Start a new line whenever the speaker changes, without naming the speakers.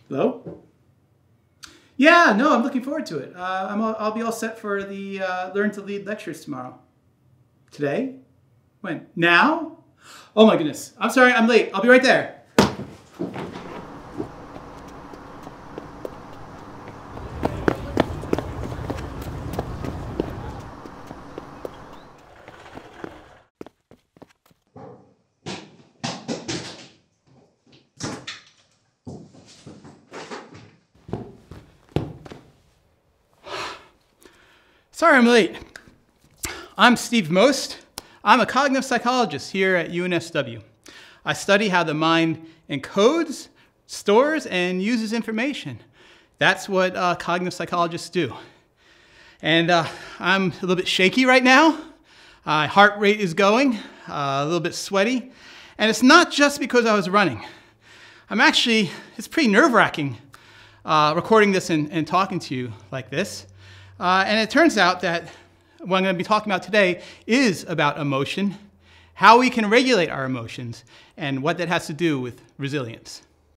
Hello? Yeah, no, I'm looking forward to it. I'll be all set for the Learn to Lead lectures tomorrow. Today? When? Now? Oh my goodness. I'm sorry, I'm late. I'll be right there. Sorry I'm late. I'm Steve Most. I'm a cognitive psychologist here at UNSW. I study how the mind encodes, stores, and uses information. That's what cognitive psychologists do. And I'm a little bit shaky right now. My heart rate is going, a little bit sweaty. And it's not just because I was running. It's pretty nerve-wracking recording this and talking to you like this. And it turns out that what I'm going to be talking about today is about emotion, how we can regulate our emotions, and what that has to do with resilience.